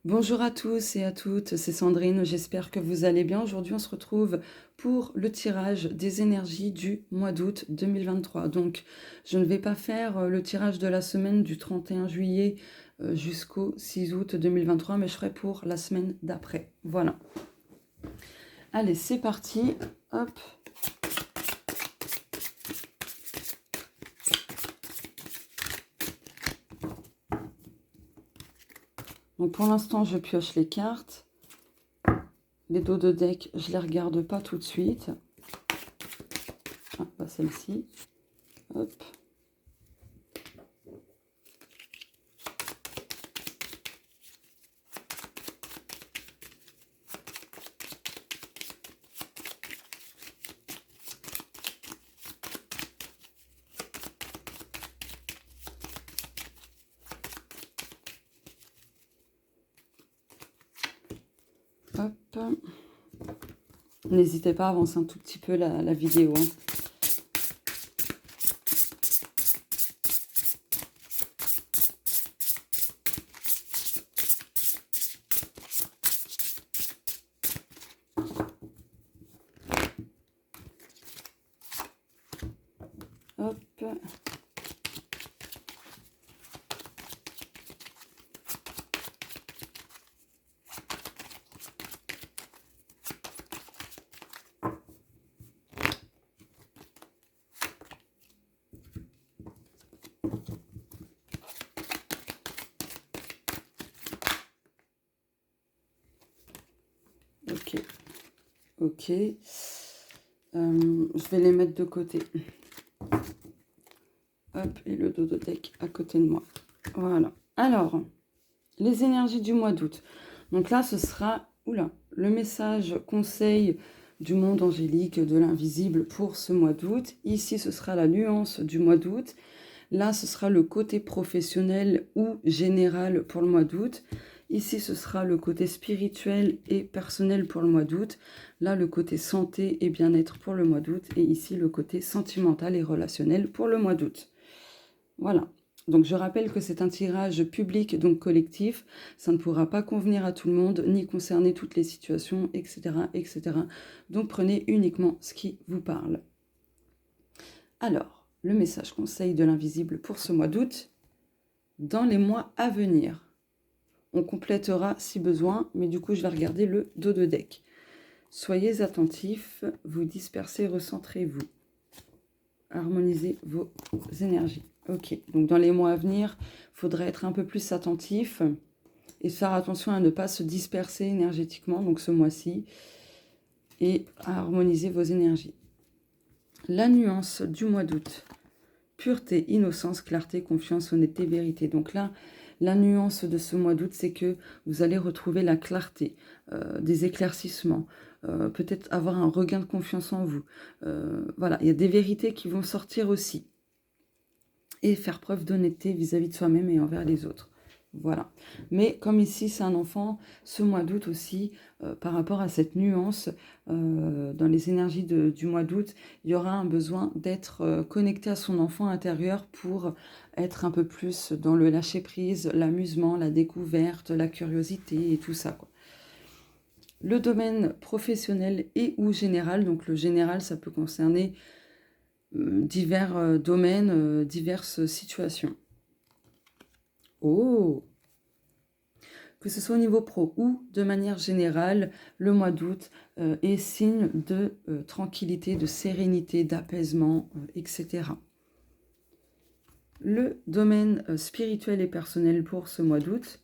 Bonjour à tous et à toutes, c'est Sandrine, j'espère que vous allez bien. Aujourd'hui, on se retrouve pour le tirage des énergies du mois d'août 2023. Donc, je ne vais pas faire le tirage de la semaine du 31 juillet jusqu'au 6 août 2023, mais je ferai pour la semaine d'après. Voilà. Allez, c'est parti. Hop. Donc, pour l'instant, je pioche les cartes. Les dos de deck, je les regarde pas tout de suite. Ah, pas celle-ci. Hop. Hop. N'hésitez pas à avancer un tout petit peu la vidéo. Hop. Ok. Ok. Je vais les mettre de côté. Hop, et le dos de deck à côté de moi. Voilà. Alors, les énergies du mois d'août. Donc là, ce sera le message conseil du monde angélique, de l'invisible pour ce mois d'août. Ici, ce sera la nuance du mois d'août. Là, ce sera le côté professionnel ou général pour le mois d'août. Ici, ce sera le côté spirituel et personnel pour le mois d'août. Là, le côté santé et bien-être pour le mois d'août. Et ici, le côté sentimental et relationnel pour le mois d'août. Voilà. Donc, je rappelle que c'est un tirage public, donc collectif. Ça ne pourra pas convenir à tout le monde, ni concerner toutes les situations, etc., etc. Donc, prenez uniquement ce qui vous parle. Alors, le message conseil de l'invisible pour ce mois d'août. Dans les mois à venir, on complétera si besoin, mais du coup, je vais regarder le dos de deck. Soyez attentifs, vous dispersez, recentrez-vous. Harmonisez vos énergies. Ok, donc dans les mois à venir, il faudra être un peu plus attentif et faire attention à ne pas se disperser énergétiquement, donc ce mois-ci, et à harmoniser vos énergies. La nuance du mois d'août. Pureté, innocence, clarté, confiance, honnêteté, vérité. Donc là, la nuance de ce mois d'août, c'est que vous allez retrouver la clarté, des éclaircissements, peut-être avoir un regain de confiance en vous. Voilà, il y a des vérités qui vont sortir aussi. Et faire preuve d'honnêteté vis-à-vis de soi-même et envers les autres. Voilà. Mais comme ici, c'est un enfant, ce mois d'août aussi, par rapport à cette nuance, dans les énergies du mois d'août, il y aura un besoin d'être connecté à son enfant intérieur pour être un peu plus dans le lâcher-prise, l'amusement, la découverte, la curiosité et tout ça, quoi. Le domaine professionnel et ou général, donc le général, ça peut concerner divers domaines, diverses situations. Oh! Que ce soit au niveau pro ou de manière générale, le mois d'août est signe de tranquillité, de sérénité, d'apaisement, etc. Le domaine spirituel et personnel pour ce mois d'août,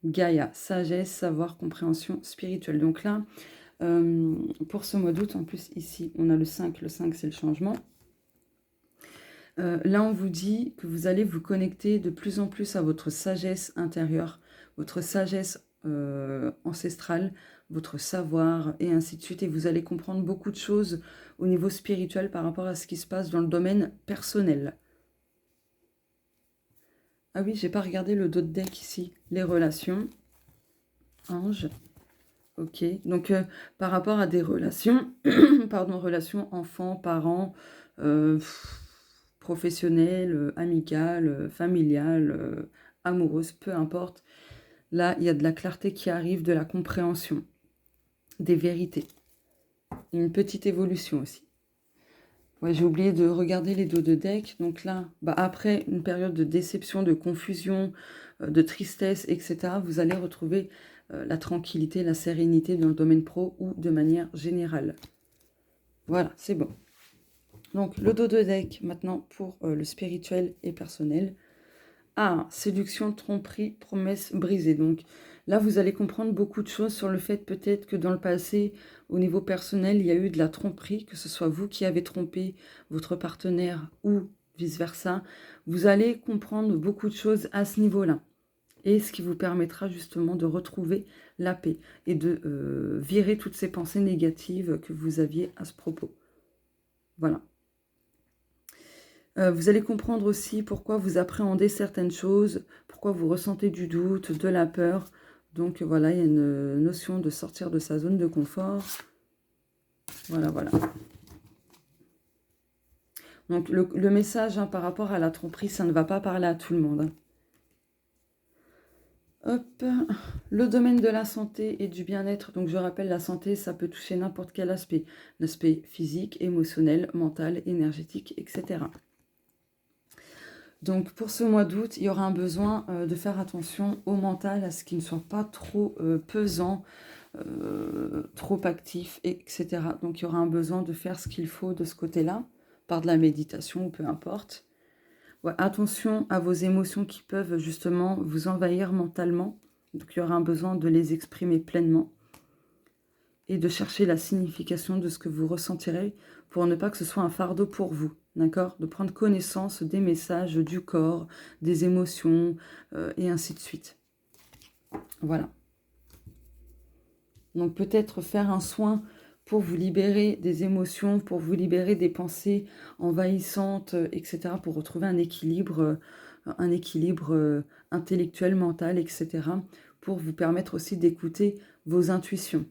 Gaïa, sagesse, savoir, compréhension spirituelle. Donc là, pour ce mois d'août, en plus ici, on a le 5 c'est le changement. Là, on vous dit que vous allez vous connecter de plus en plus à votre sagesse intérieure, votre sagesse ancestrale, votre savoir, et ainsi de suite. Et vous allez comprendre beaucoup de choses au niveau spirituel par rapport à ce qui se passe dans le domaine personnel. Ah oui, j'ai pas regardé le dos de deck ici. Les relations. Ange. Ok. Donc, par rapport à des relations, pardon, relations enfants, parents, professionnelles, amicales, familiales, amoureuses, peu importe. Là, il y a de la clarté qui arrive, de la compréhension, des vérités. Une petite évolution aussi. Ouais, j'ai oublié de regarder les dos de deck. Donc là, après une période de déception, de confusion, de tristesse, etc., vous allez retrouver la tranquillité, la sérénité dans le domaine pro ou de manière générale. Voilà, c'est bon. Donc, le dos de deck, maintenant, pour le spirituel et personnel. Ah, séduction, tromperie, promesse brisée. Donc, là, vous allez comprendre beaucoup de choses sur le fait peut-être que dans le passé, au niveau personnel, il y a eu de la tromperie, que ce soit vous qui avez trompé votre partenaire ou vice-versa. Vous allez comprendre beaucoup de choses à ce niveau-là. Et ce qui vous permettra justement de retrouver la paix et de virer toutes ces pensées négatives que vous aviez à ce propos. Voilà. Vous allez comprendre aussi pourquoi vous appréhendez certaines choses, pourquoi vous ressentez du doute, de la peur. Donc voilà, il y a une notion de sortir de sa zone de confort. Voilà, voilà. Donc le message par rapport à la tromperie, ça ne va pas parler à tout le monde. Hop, le domaine de la santé et du bien-être. Donc je rappelle, la santé, ça peut toucher n'importe quel aspect. L'aspect physique, émotionnel, mental, énergétique, etc. Donc pour ce mois d'août, il y aura un besoin de faire attention au mental, à ce qu'il ne soit pas trop pesant, trop actif, etc. Donc il y aura un besoin de faire ce qu'il faut de ce côté-là, par de la méditation ou peu importe. Ouais, attention à vos émotions qui peuvent justement vous envahir mentalement. Donc il y aura un besoin de les exprimer pleinement et de chercher la signification de ce que vous ressentirez pour ne pas que ce soit un fardeau pour vous. D'accord? De prendre connaissance des messages du corps, des émotions, et ainsi de suite. Voilà. Donc peut-être faire un soin pour vous libérer des émotions, pour vous libérer des pensées envahissantes, etc., pour retrouver un équilibre intellectuel, mental, etc., pour vous permettre aussi d'écouter vos intuitions.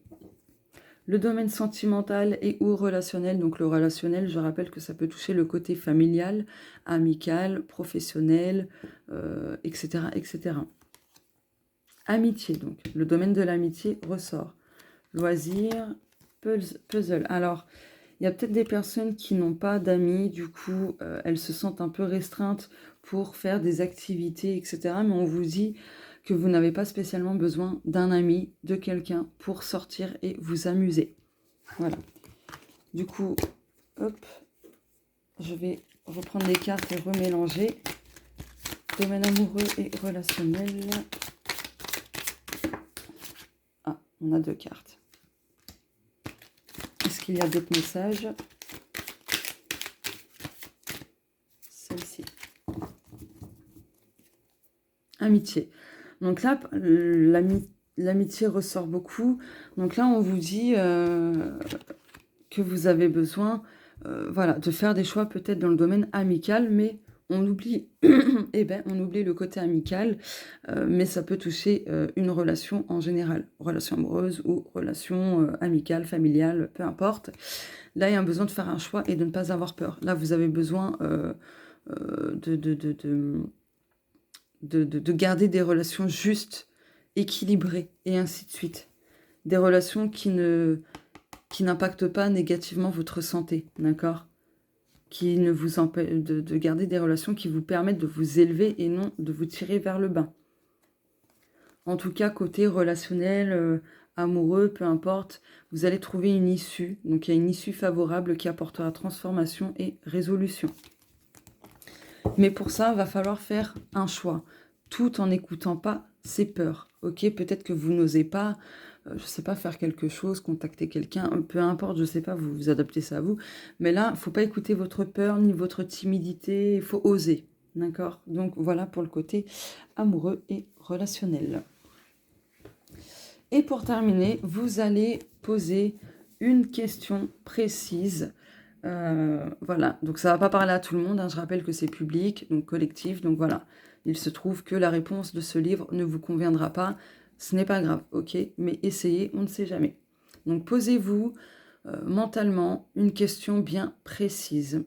Le domaine sentimental et ou relationnel, donc le relationnel, je rappelle que ça peut toucher le côté familial, amical, professionnel, etc., etc. Amitié, donc, le domaine de l'amitié ressort. Loisirs, puzzle. Alors, il y a peut-être des personnes qui n'ont pas d'amis, du coup, elles se sentent un peu restreintes pour faire des activités, etc. Mais on vous dit que vous n'avez pas spécialement besoin d'un ami, de quelqu'un pour sortir et vous amuser. Voilà. Du coup, hop, je vais reprendre les cartes et remélanger. Domaine amoureux et relationnel. Ah, on a 2 cartes. Est-ce qu'il y a d'autres messages? Celle-ci. Amitié. Donc là, l'amitié ressort beaucoup. Donc là, on vous dit que vous avez besoin voilà, de faire des choix peut-être dans le domaine amical, mais on oublie, on oublie le côté amical, mais ça peut toucher une relation en général, relation amoureuse ou relation amicale, familiale, peu importe. Là, il y a un besoin de faire un choix et de ne pas avoir peur. Là, vous avez besoin de garder des relations justes, équilibrées, et ainsi de suite. Des relations qui n'impactent pas négativement votre santé, d'accord? Qui ne vous empêchent de garder des relations qui vous permettent de vous élever et non de vous tirer vers le bas. En tout cas, côté relationnel, amoureux, peu importe, vous allez trouver une issue. Donc, il y a une issue favorable qui apportera transformation et résolution. Mais pour ça, il va falloir faire un choix, tout en n'écoutant pas ses peurs. Ok, peut-être que vous n'osez pas, je ne sais pas, faire quelque chose, contacter quelqu'un, peu importe, je ne sais pas, vous adaptez ça à vous. Mais là, il ne faut pas écouter votre peur ni votre timidité, il faut oser. D'accord? Donc voilà pour le côté amoureux et relationnel. Et pour terminer, vous allez poser une question précise. Voilà, donc ça ne va pas parler à tout le monde, hein. Je rappelle que c'est public, donc collectif, donc voilà. Il se trouve que la réponse de ce livre ne vous conviendra pas, ce n'est pas grave, ok? Mais essayez, on ne sait jamais. Donc posez-vous mentalement une question bien précise.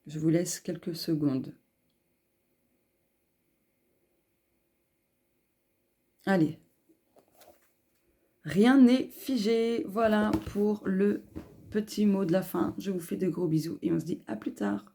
Je vous laisse quelques secondes. Allez. Rien n'est figé. Voilà pour le petit mot de la fin. Je vous fais de gros bisous et on se dit à plus tard.